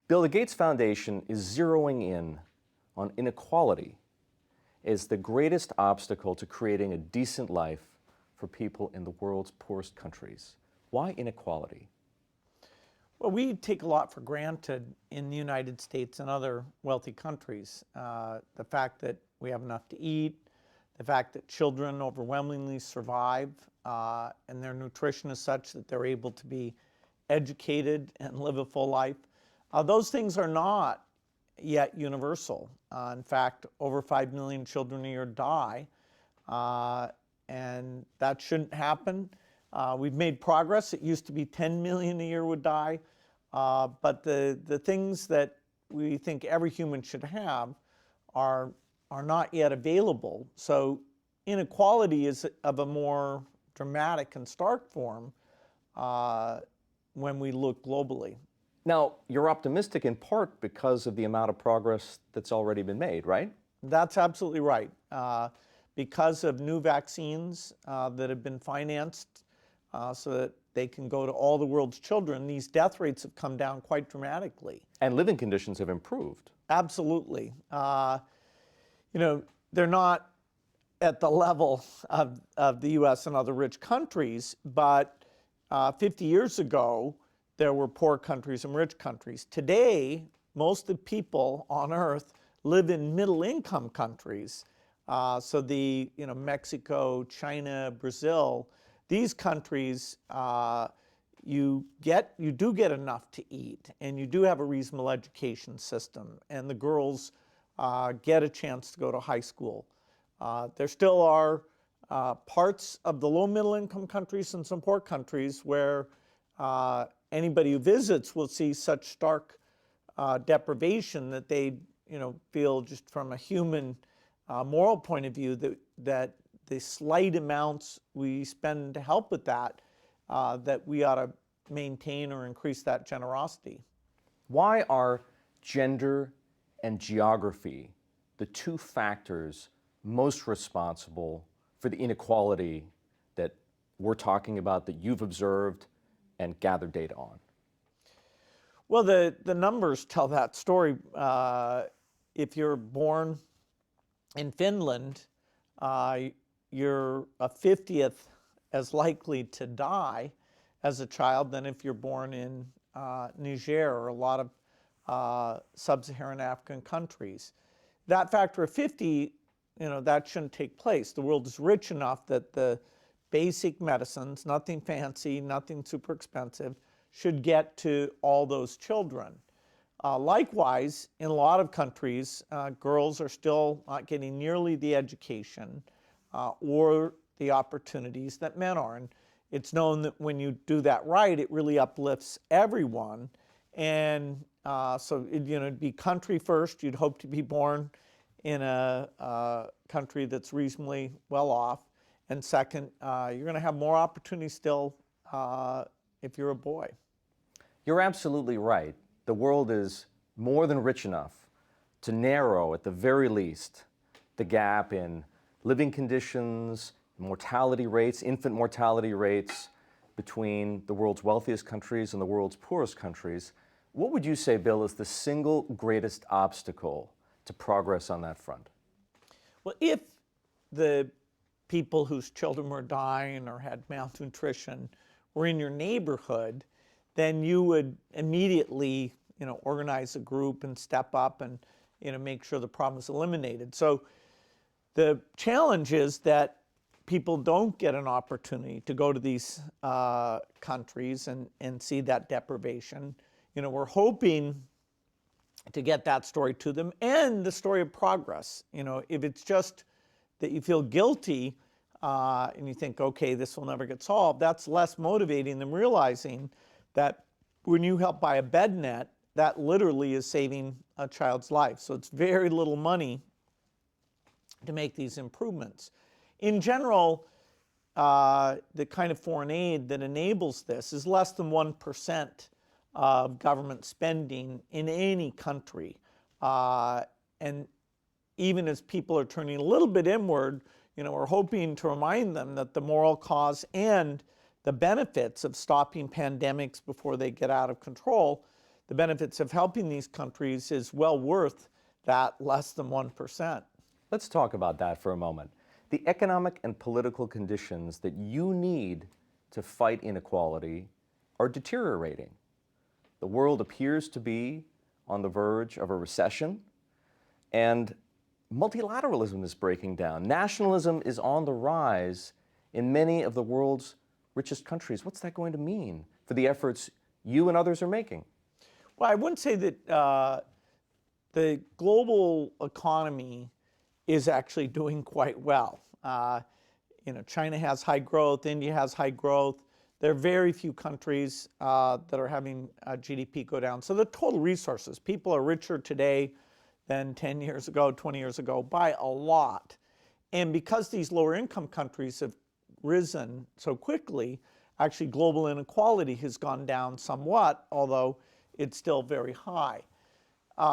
Bill, the Gates Foundation is zeroing in on inequality as the greatest obstacle to creating a decent life for people in the world's poorest countries. Why inequality? Well, we take a lot for granted in the United States and other wealthy countries. The fact that we have enough to eat, the fact that children overwhelmingly survive and their nutrition is such that they're able to be educated and live a full life. Those things are not yet universal. In fact, over 5 million children a year die, and that shouldn't happen. We've made progress. It used to be 10 million a year would die, but the things that we think every human should have are not yet available. So inequality is of a more dramatic and stark form when we look globally. Now, you're optimistic in part because of the amount of progress that's already been made, right? That's absolutely right. Because of new vaccines that have been financed so that they can go to all the world's children, these death rates have come down quite dramatically. And living conditions have improved. Absolutely. They're not at the level of the U.S. and other rich countries, but 50 years ago, there were poor countries and rich countries. Today, most of the people on Earth live in middle-income countries. So Mexico, China, Brazil, these countries, you do get enough to eat, and you do have a reasonable education system, and the girls get a chance to go to high school. There still are parts of the low middle-income countries and some poor countries where anybody who visits will see such stark deprivation that they feel just from a human moral point of view that the slight amounts we spend to help with that, that we ought to maintain or increase that generosity. Why are gender and geography the two factors most responsible for the inequality that we're talking about, that you've observed and gathered data on? Well, the numbers tell that story. If you're born in Finland, you're a 50th as likely to die as a child than if you're born in Niger or a lot of sub-Saharan African countries. That factor of 50, that shouldn't take place. The world is rich enough that the basic medicines, nothing fancy, nothing super expensive, should get to all those children. Likewise, in a lot of countries, girls are still not getting nearly the education or the opportunities that men are. And it's known that when you do that right, it really uplifts everyone. And so it'd be country first. You'd hope to be born in a country that's reasonably well off. And second, you're going to have more opportunity still if you're a boy. You're absolutely right. The world is more than rich enough to narrow, at the very least, the gap in living conditions, mortality rates, infant mortality rates between the world's wealthiest countries and the world's poorest countries. What would you say, Bill, is the single greatest obstacle to progress on that front? Well, if the people whose children were dying or had malnutrition were in your neighborhood, then you would immediately, organize a group and step up and, make sure the problem is eliminated. So the challenge is that people don't get an opportunity to go to these countries and see that deprivation. We're hoping to get that story to them and the story of progress. If it's just that you feel guilty and you think, okay, this will never get solved, that's less motivating than realizing that when you help buy a bed net, that literally is saving a child's life. So it's very little money to make these improvements. In general, the kind of foreign aid that enables this is less than 1% of government spending in any country. And even as people are turning a little bit inward, we're hoping to remind them that the moral cause and the benefits of stopping pandemics before they get out of control, the benefits of helping these countries is well worth that less than 1%. Let's talk about that for a moment. The economic and political conditions that you need to fight inequality are deteriorating. The world appears to be on the verge of a recession, and multilateralism is breaking down. Nationalism is on the rise in many of the world's richest countries. What's that going to mean for the efforts you and others are making? Well, I wouldn't say that the global economy is actually doing quite well. China has high growth, India has high growth. There are very few countries that are having GDP go down. So the total resources, people are richer today than 10 years ago, 20 years ago by a lot. And because these lower income countries have risen so quickly, actually global inequality has gone down somewhat, although it's still very high.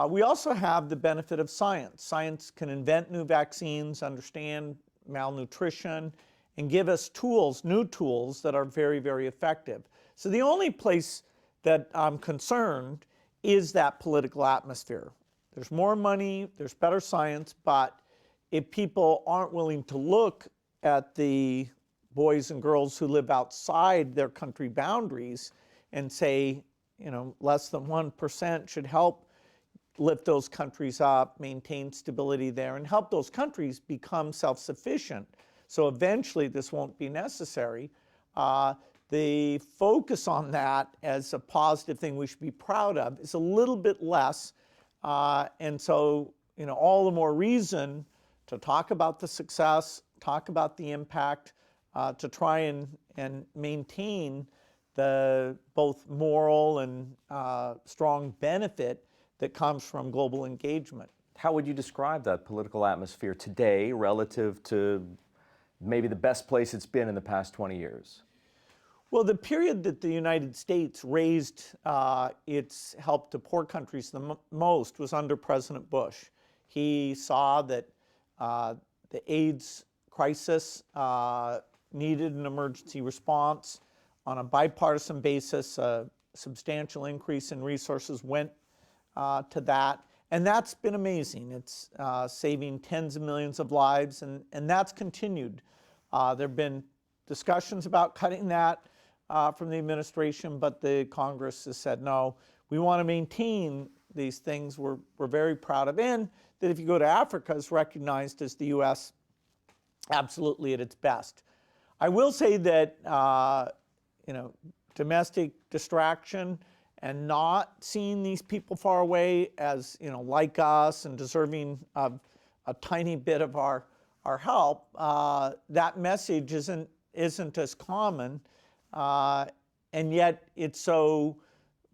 We also have the benefit of science. Science can invent new vaccines, understand malnutrition, and give us tools, new tools that are very, very effective. So the only place that I'm concerned is that political atmosphere. There's more money, there's better science, but if people aren't willing to look at the boys and girls who live outside their country boundaries and say, less than 1% should help lift those countries up, maintain stability there, and help those countries become self-sufficient. So eventually this won't be necessary. The focus on that as a positive thing we should be proud of is a little bit less. And so, all the more reason to talk about the success, talk about the impact, to try and maintain the both moral and strong benefit that comes from global engagement. How would you describe that political atmosphere today relative to maybe the best place it's been in the past 20 years? Well, the period that the United States raised its help to poor countries the most was under President Bush. He saw that the AIDS crisis needed an emergency response. On a bipartisan basis, a substantial increase in resources went to that. And that's been amazing. It's saving tens of millions of lives, and that's continued. There have been discussions about cutting that from the administration, but the Congress has said, no, we want to maintain these things we're very proud of. And that if you go to Africa, is recognized as the U.S. absolutely at its best. I will say that domestic distraction and not seeing these people far away as like us and deserving of a tiny bit of our help, that message isn't as common, and yet it's so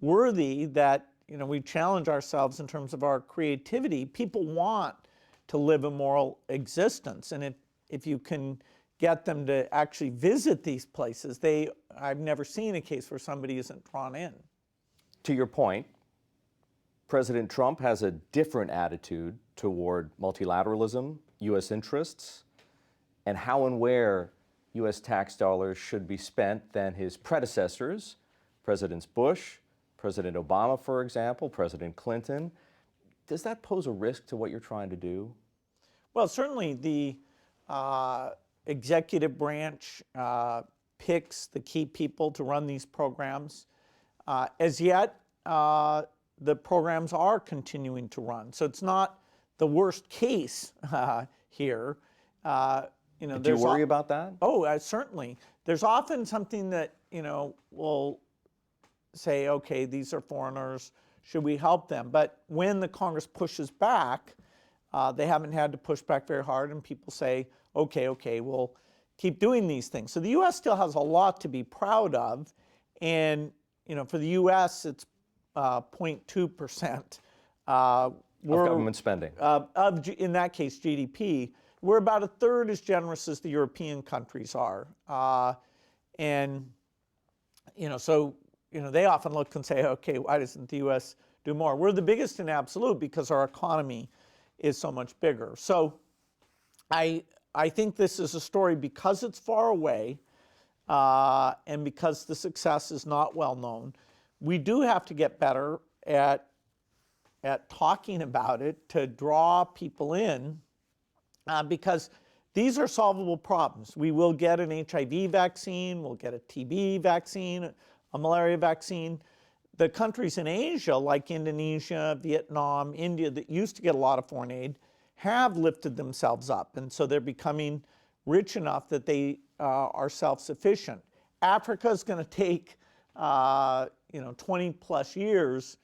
worthy that we challenge ourselves in terms of our creativity. People want to live a moral existence, and if you can get them to actually visit these places, I've never seen a case where somebody isn't drawn in. To your point, President Trump has a different attitude toward multilateralism, U.S. interests, and how and where U.S. tax dollars should be spent than his predecessors, Presidents Bush, President Obama, for example, President Clinton. Does that pose a risk to what you're trying to do? Well, certainly the executive branch picks the key people to run these programs. As yet, the programs are continuing to run. So it's not the worst case here. Do you worry about that? Oh, certainly. There's often something that, will say, okay, these are foreigners, should we help them? But when the Congress pushes back, they haven't had to push back very hard, and people say, okay, we'll keep doing these things. So the U.S. still has a lot to be proud of, and for the U.S., it's 0.2% of government spending. In that case, GDP. We're about a third as generous as the European countries are. So they often look and say, okay, why doesn't the U.S. do more? We're the biggest in absolute because our economy is so much bigger. So I think this is a story because it's far away, and because the success is not well known. We do have to get better at talking about it to draw people in, because these are solvable problems. We will get an HIV vaccine, we'll get a TB vaccine, a malaria vaccine. The countries in Asia, like Indonesia, Vietnam, India, that used to get a lot of foreign aid, have lifted themselves up. And so they're becoming rich enough that they are self-sufficient. Africa is going to take 20 plus years.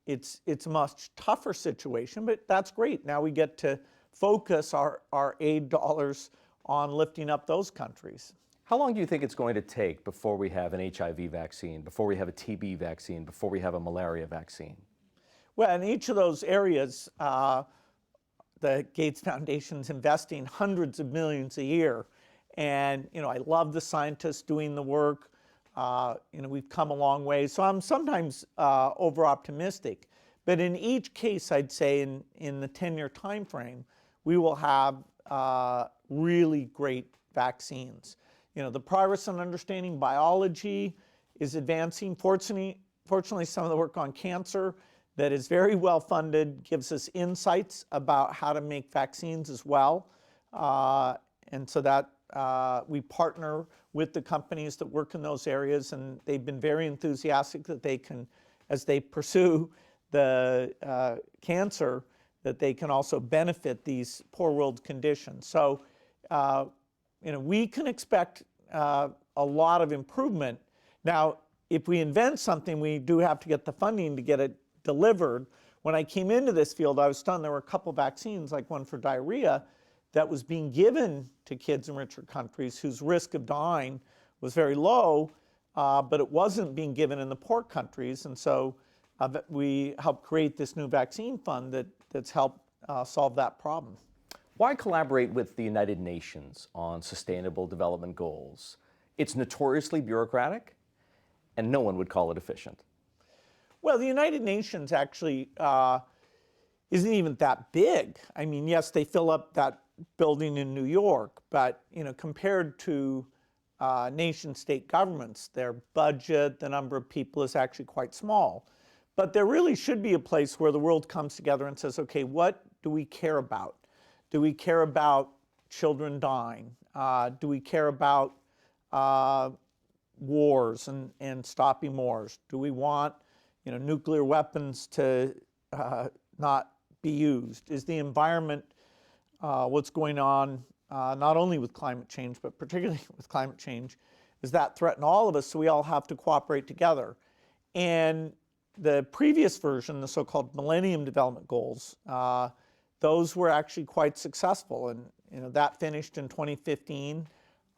It's a much tougher situation, but that's great. Now we get to focus our aid dollars on lifting up those countries. How long do you think it's going to take before we have an HIV vaccine, before we have a TB vaccine, before we have a malaria vaccine? Well, in each of those areas, the Gates Foundation's investing hundreds of millions a year. And, I love the scientists doing the work. We've come a long way. So I'm sometimes over-optimistic. But in each case, I'd say in the 10-year time frame, we will have really great vaccines. The progress in understanding biology is advancing. Fortunately, some of the work on cancer that is very well funded gives us insights about how to make vaccines as well. And so that we partner with the companies that work in those areas, and they've been very enthusiastic that they can, as they pursue the cancer, that they can also benefit these poor world conditions. So, we can expect a lot of improvement. Now, if we invent something, we do have to get the funding to get it delivered. When I came into this field, I was stunned. There were a couple vaccines, like one for diarrhea, that was being given to kids in richer countries whose risk of dying was very low, but it wasn't being given in the poor countries. And so we helped create this new vaccine fund that's helped solve that problem. Why collaborate with the United Nations on sustainable development goals? It's notoriously bureaucratic, and no one would call it efficient. Well, the United Nations actually isn't even that big. I mean, yes, they fill up that building in New York, but compared to nation-state governments, their budget, the number of people is actually quite small. But there really should be a place where the world comes together and says, okay, what do we care about? Do we care about children dying? Do we care about wars and stopping wars? Do we want nuclear weapons to not be used? Is the environment what's going on, not only with climate change, but particularly with climate change, does that threaten all of us? So we all have to cooperate together. And the previous version, the so-called Millennium Development Goals, those were actually quite successful. And that finished in 2015,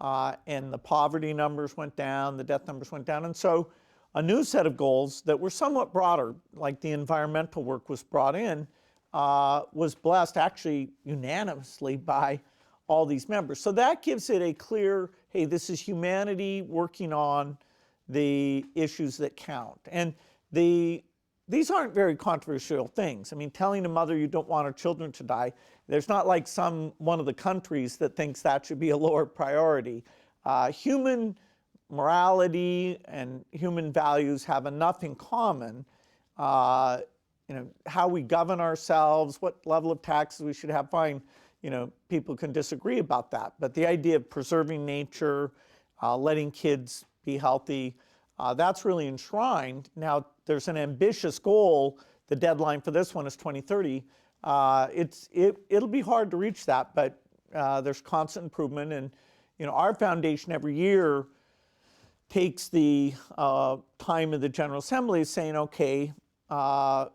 and the poverty numbers went down, the death numbers went down. And so a new set of goals that were somewhat broader, like the environmental work was brought in, was blessed actually unanimously by all these members. So that gives it a clear, hey, this is humanity working on the issues that count. And these aren't very controversial things. I mean, telling a mother you don't want her children to die, there's not like one of the countries that thinks that should be a lower priority. Human morality and human values have enough in common. How we govern ourselves, what level of taxes we should have, fine. People can disagree about that. But the idea of preserving nature, letting kids be healthy, that's really enshrined. Now, there's an ambitious goal. The deadline for this one is 2030. It'll be hard to reach that, but there's constant improvement. And our foundation every year takes the time of the General Assembly saying, okay,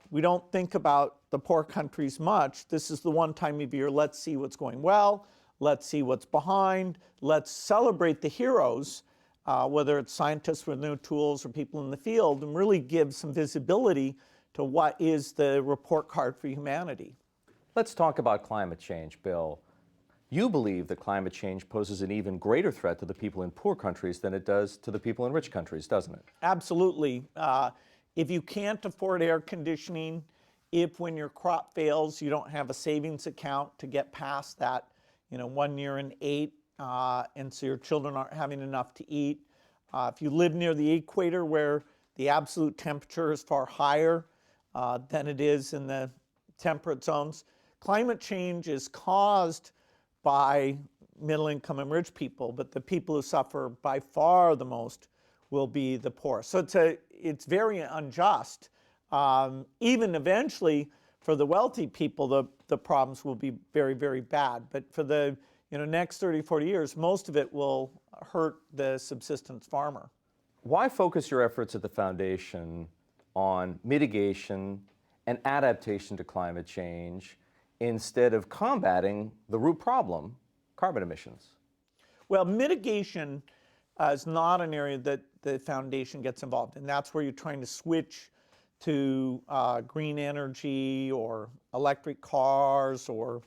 we don't think about the poor countries much. This is the one time of year, let's see what's going well, let's see what's behind, let's celebrate the heroes, whether it's scientists with new tools or people in the field, and really give some visibility to what is the report card for humanity. Let's talk about climate change, Bill. You believe that climate change poses an even greater threat to the people in poor countries than it does to the people in rich countries, doesn't it? Absolutely. If you can't afford air conditioning, if when your crop fails you don't have a savings account to get past that 1 year in 8, and so your children aren't having enough to eat, if you live near the equator where the absolute temperature is far higher than it is in the temperate zones. Climate change is caused by middle income and rich people, but the people who suffer by far the most will be the poor. So it's very unjust. Even eventually, for the wealthy people, the problems will be very, very bad. But for the next 30, 40 years, most of it will hurt the subsistence farmer. Why focus your efforts at the foundation on mitigation and adaptation to climate change instead of combating the root problem, carbon emissions? Well, mitigation is not an area that the foundation gets involved in. That's where you're trying to switch to green energy or electric cars or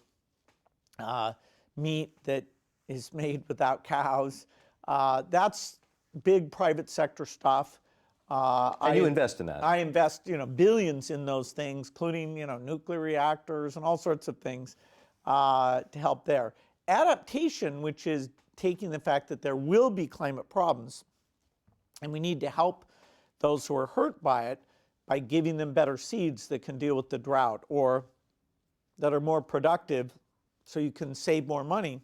meat that is made without cows. That's big private sector stuff. And you invest in that. I invest, billions in those things, including, nuclear reactors and all sorts of things to help there. Adaptation, which is taking the fact that there will be climate problems, and we need to help those who are hurt by it by giving them better seeds that can deal with the drought or that are more productive so you can save more money.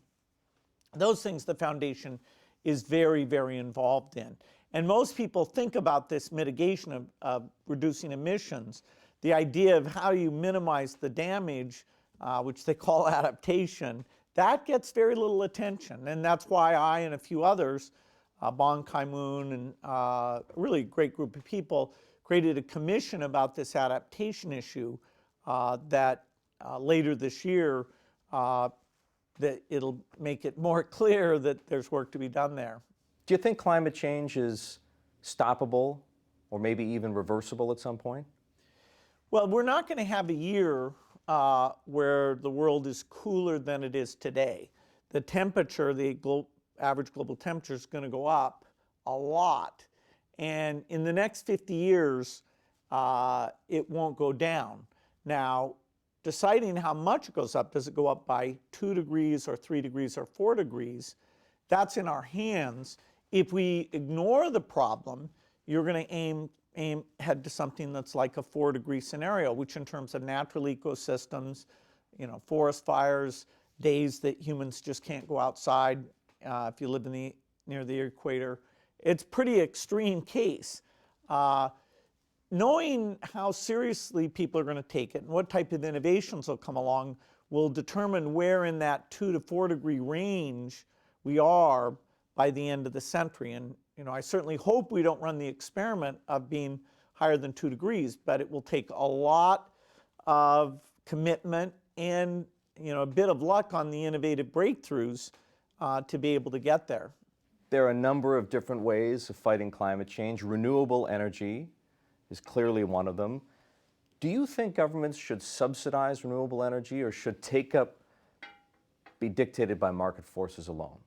Those things the foundation is very, very involved in. And most people think about this mitigation of reducing emissions, the idea of how you minimize the damage, which they call adaptation, that gets very little attention. And that's why I and a few others, Ban Ki-moon and a really great group of people, created a commission about this adaptation issue that later this year, that it'll make it more clear that there's work to be done there. Do you think climate change is stoppable or maybe even reversible at some point? Well, we're not going to have a year where the world is cooler than it is today. The temperature, average global temperature, is going to go up a lot. And in the next 50 years, it won't go down. Now, deciding how much it goes up, does it go up by 2 degrees or 3 degrees or 4 degrees, that's in our hands. If we ignore the problem, you're going to head to something that's like a 4-degree scenario, which in terms of natural ecosystems, forest fires, days that humans just can't go outside if you live near the equator, it's pretty extreme case. Knowing how seriously people are going to take it and what type of innovations will come along will determine where in that 2 to 4 degree range we are by the end of the century. And I certainly hope we don't run the experiment of being higher than 2 degrees, but it will take a lot of commitment and a bit of luck on the innovative breakthroughs to be able to get there. There are a number of different ways of fighting climate change. Renewable energy is clearly one of them. Do you think governments should subsidize renewable energy or should take-up be dictated by market forces alone?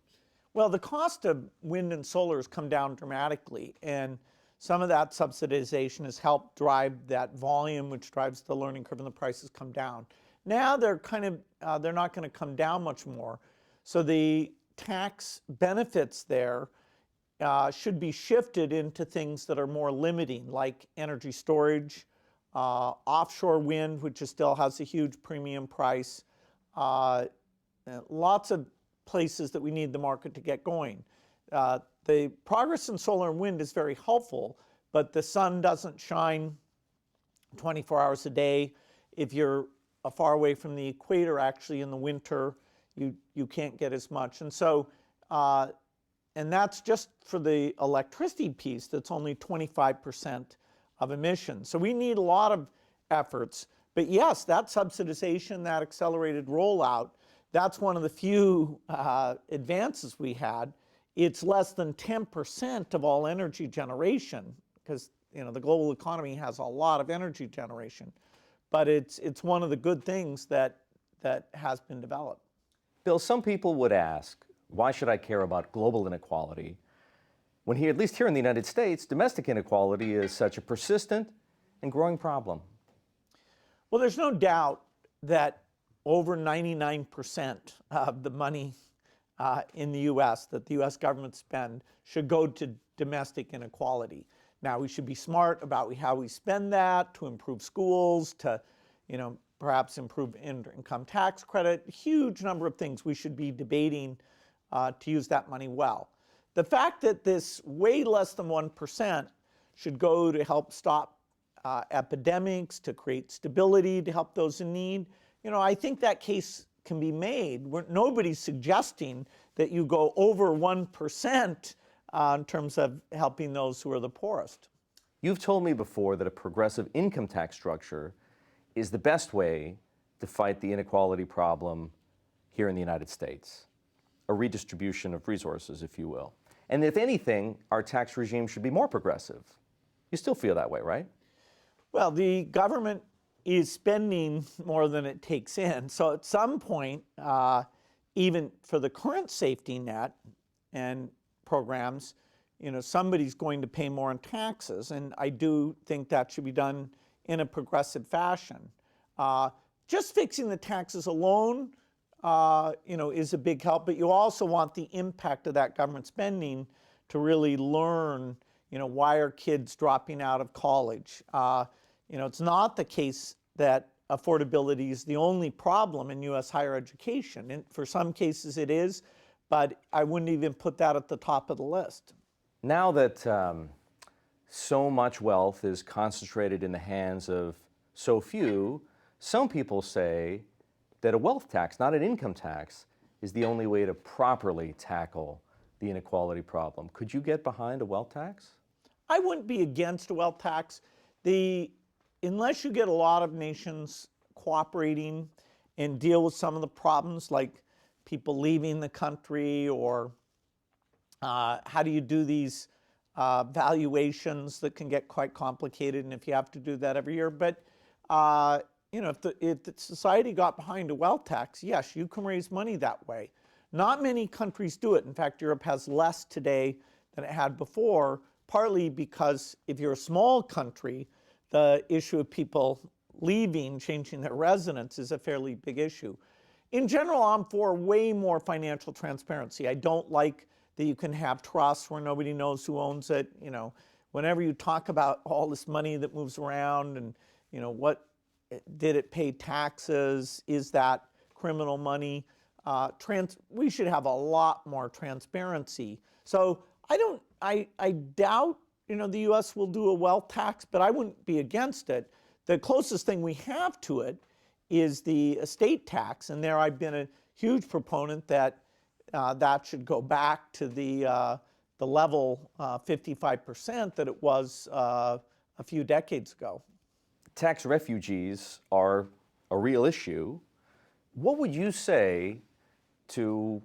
Well, the cost of wind and solar has come down dramatically, and some of that subsidization has helped drive that volume, which drives the learning curve, and the prices come down. Now they're not going to come down much more. So the tax benefits there should be shifted into things that are more limiting, like energy storage, offshore wind, which still has a huge premium price, lots of places that we need the market to get going. The progress in solar and wind is very helpful, but the sun doesn't shine 24 hours a day. If you're far away from the equator, actually in the winter, you can't get as much. And so, and that's just for the electricity piece, that's only 25% of emissions. So we need a lot of efforts. But yes, that subsidization, that accelerated rollout, that's one of the few advances we had. It's less than 10% of all energy generation, because the global economy has a lot of energy generation. But it's one of the good things that has been developed. Bill, some people would ask, why should I care about global inequality when at least here in the United States, domestic inequality is such a persistent and growing problem? Well, there's no doubt that over 99% of the money in the U.S. that the U.S. government spend should go to domestic inequality. Now we should be smart about how we spend that to improve schools, to perhaps improve income tax credit, huge number of things we should be debating to use that money well. The fact that this way less than 1% should go to help stop epidemics, to create stability, to help those in need, I think that case can be made. Nobody's suggesting that you go over 1% in terms of helping those who are the poorest. You've told me before that a progressive income tax structure is the best way to fight the inequality problem here in the United States, a redistribution of resources, if you will. And if anything, our tax regime should be more progressive. You still feel that way, right? Well, the government is spending more than it takes in. So at some point, even for the current safety net and programs, somebody's going to pay more in taxes. And I do think that should be done in a progressive fashion. Just fixing the taxes alone, is a big help, but you also want the impact of that government spending to really learn, why are kids dropping out of college? It's not the case that affordability is the only problem in U.S. higher education. And for some cases it is, but I wouldn't even put that at the top of the list. Now that so much wealth is concentrated in the hands of so few, some people say that a wealth tax, not an income tax, is the only way to properly tackle the inequality problem. Could you get behind a wealth tax? I wouldn't be against a wealth tax. Unless you get a lot of nations cooperating and deal with some of the problems like people leaving the country, or how do you do these valuations that can get quite complicated, and if you have to do that every year. But if the society got behind a wealth tax, yes, you can raise money that way. Not many countries do it. In fact, Europe has less today than it had before, partly because if you're a small country, the issue of people leaving, changing their residence, is a fairly big issue. In general, I'm for way more financial transparency. I don't like that you can have trusts where nobody knows who owns it. Whenever you talk about all this money that moves around and, what did it pay taxes? Is that criminal money? We should have a lot more transparency. So I doubt, the U.S. will do a wealth tax, but I wouldn't be against it. The closest thing we have to it is the estate tax, and there I've been a huge proponent that that should go back to the level 55% that it was a few decades ago. Tax refugees are a real issue. What would you say to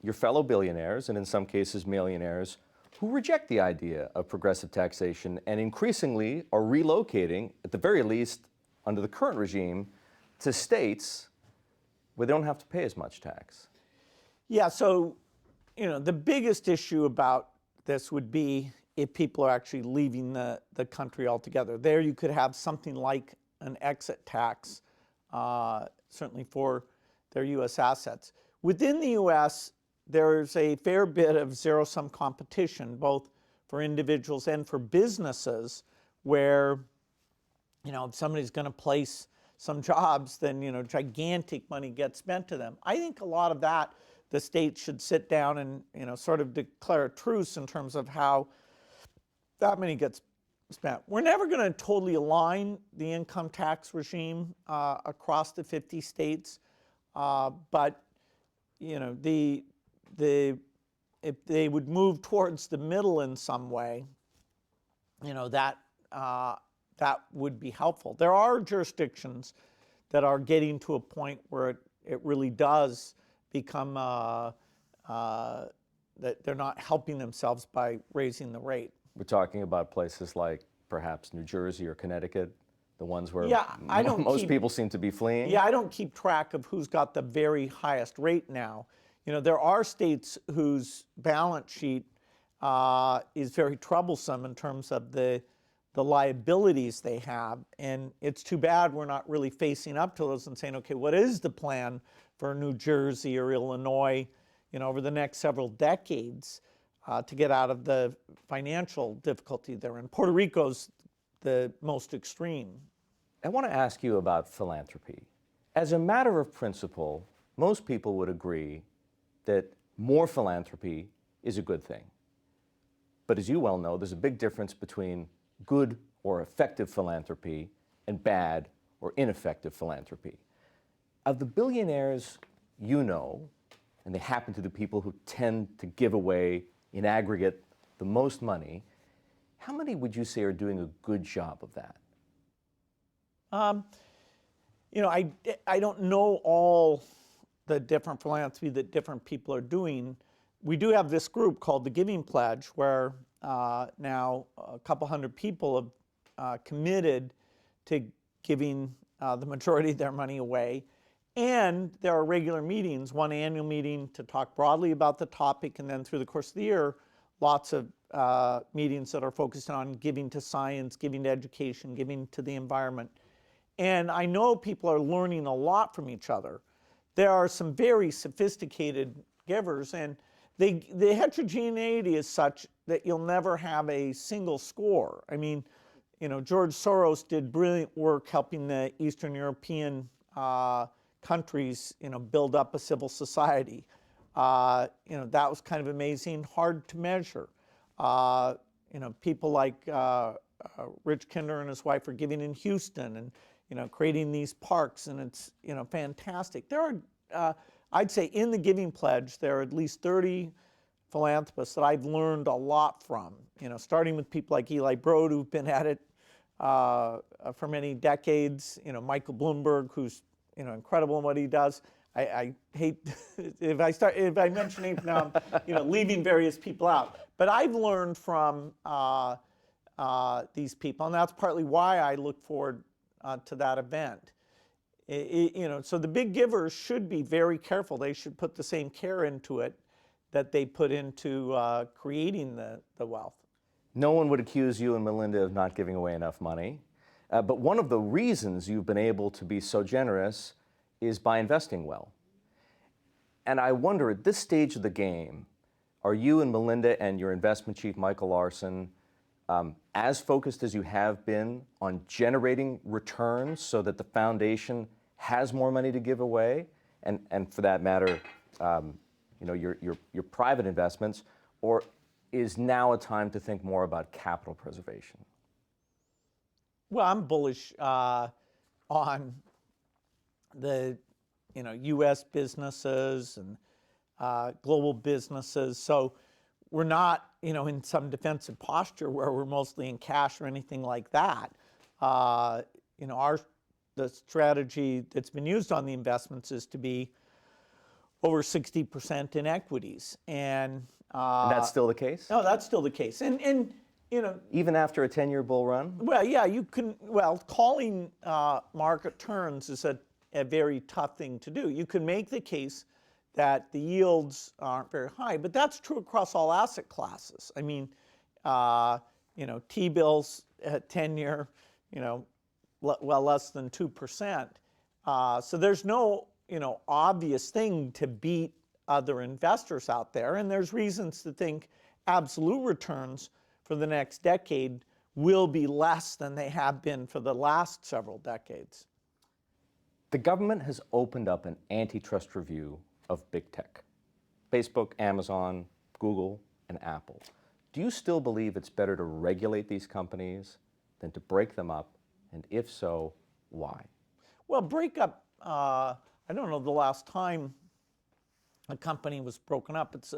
your fellow billionaires, and in some cases millionaires, who reject the idea of progressive taxation and increasingly are relocating, at the very least under the current regime, to states where they don't have to pay as much tax? Yeah, so the biggest issue about this would be if people are actually leaving the country altogether. There you could have something like an exit tax, certainly for their U.S. assets. Within the U.S., there's a fair bit of zero-sum competition, both for individuals and for businesses, where, if somebody's going to place some jobs, then, gigantic money gets spent to them. I think a lot of that, the states should sit down and, sort of declare a truce in terms of how that money gets spent. We're never going to totally align the income tax regime across the 50 states, but, if they would move towards the middle in some way, that would be helpful. There are jurisdictions that are getting to a point where it really does become that they're not helping themselves by raising the rate. We're talking about places like perhaps New Jersey or Connecticut, the ones where most people seem to be fleeing. Yeah, I don't keep track of who's got the very highest rate now. There are states whose balance sheet is very troublesome in terms of the liabilities they have, and it's too bad we're not really facing up to those and saying, okay, what is the plan for New Jersey or Illinois, over the next several decades? to get out of the financial difficulty they're in. Puerto Rico's the most extreme. I want to ask you about philanthropy. As a matter of principle, most people would agree that more philanthropy is a good thing. But as you well know, there's a big difference between good or effective philanthropy and bad or ineffective philanthropy. Of the billionaires you know, and they happen to be people who tend to give away in aggregate the most money, how many would you say are doing a good job of that? I don't know all the different philanthropy that different people are doing. We do have this group called the Giving Pledge, where now a couple hundred people have committed to giving the majority of their money away. And there are regular meetings, one annual meeting to talk broadly about the topic, and then through the course of the year, lots of meetings that are focused on giving to science, giving to education, giving to the environment. And I know people are learning a lot from each other. There are some very sophisticated givers, and the heterogeneity is such that you'll never have a single score. I mean, George Soros did brilliant work helping the Eastern European countries, build up a civil society. That was kind of amazing, hard to measure. People like Rich Kinder and his wife are giving in Houston and, creating these parks, and it's, fantastic. There are, I'd say in the Giving Pledge, there are at least 30 philanthropists that I've learned a lot from, starting with people like Eli Broad, who've been at it for many decades, Michael Bloomberg, who's incredible in what he does. I hate if I mention names now, I'm leaving various people out. But I've learned from these people, and that's partly why I look forward to that event. So the big givers should be very careful. They should put the same care into it that they put into creating the wealth. No one would accuse you and Melinda of not giving away enough money. But one of the reasons you've been able to be so generous is by investing well. And I wonder, at this stage of the game, are you and Melinda and your investment chief, Michael Larson, as focused as you have been on generating returns so that the foundation has more money to give away? And for that matter, your private investments, or is now a time to think more about capital preservation? Well, I'm bullish on the U.S. businesses and global businesses. So we're not in some defensive posture where we're mostly in cash or anything like that. The strategy that's been used on the investments is to be over 60% in equities, and that's still the case? No, that's still the case, and even after a 10-year bull run? Well, yeah, you can. Well, calling market turns is a very tough thing to do. You can make the case that the yields aren't very high, but that's true across all asset classes. I mean, T-bills at 10-year, well less than 2%. So there's no, obvious thing to beat other investors out there, and there's reasons to think absolute returns for the next decade will be less than they have been for the last several decades. The government has opened up an antitrust review of big tech, Facebook, Amazon, Google, and Apple. Do you still believe it's better to regulate these companies than to break them up? And if so, why? Well, breakup, I don't know the last time a company was broken up. It's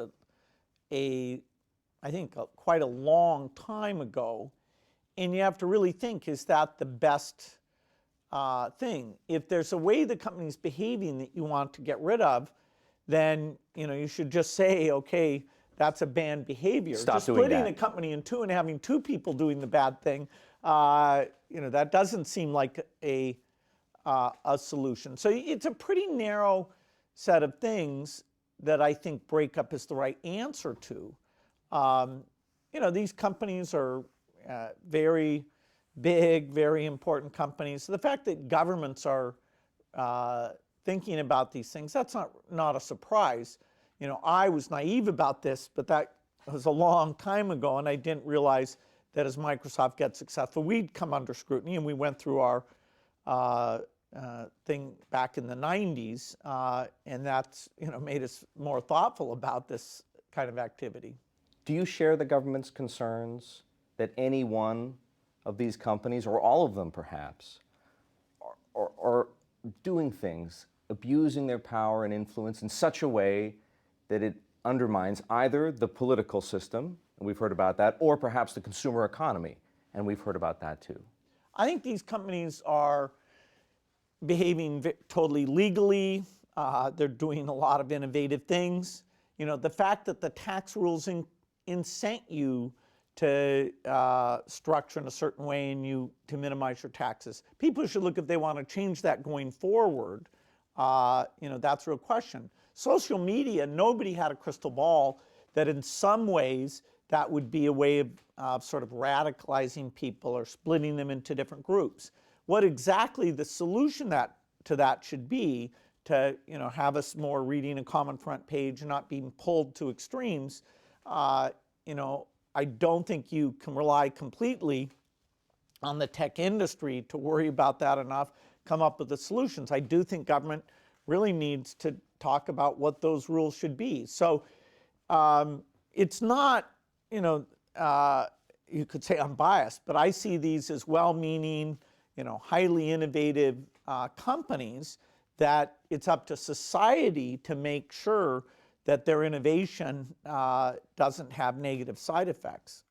I think quite a long time ago. And you have to really think, is that the best thing? If there's a way the company's behaving that you want to get rid of, then you should just say, okay, that's a banned behavior. Stop just doing splitting that. a company in two and having two people doing the bad thing, that doesn't seem like a solution. So it's a pretty narrow set of things that I think breakup is the right answer to. These companies are very big, very important companies. So the fact that governments are thinking about these things, that's not a surprise. I was naive about this, but that it was a long time ago, and I didn't realize that as Microsoft gets successful, we'd come under scrutiny, and we went through our thing back in the 90s, and that's made us more thoughtful about this kind of activity. Do you share the government's concerns that any one of these companies, or all of them perhaps, are doing things, abusing their power and influence in such a way that it undermines either the political system, and we've heard about that, or perhaps the consumer economy, and we've heard about that too? I think these companies are behaving totally legally. They're doing a lot of innovative things. The fact that the tax rules incent you to structure in a certain way and to minimize your taxes. People should look if they want to change that going forward. That's a real question. Social media, nobody had a crystal ball that in some ways that would be a way of sort of radicalizing people or splitting them into different groups. What exactly the solution to that should be, to have us more reading a common front page and not being pulled to extremes, I don't think you can rely completely on the tech industry to worry about that enough, come up with the solutions. I do think government really needs to talk about what those rules should be. So it's not, you could say I'm biased, but I see these as well-meaning, highly innovative companies that it's up to society to make sure that their innovation doesn't have negative side effects.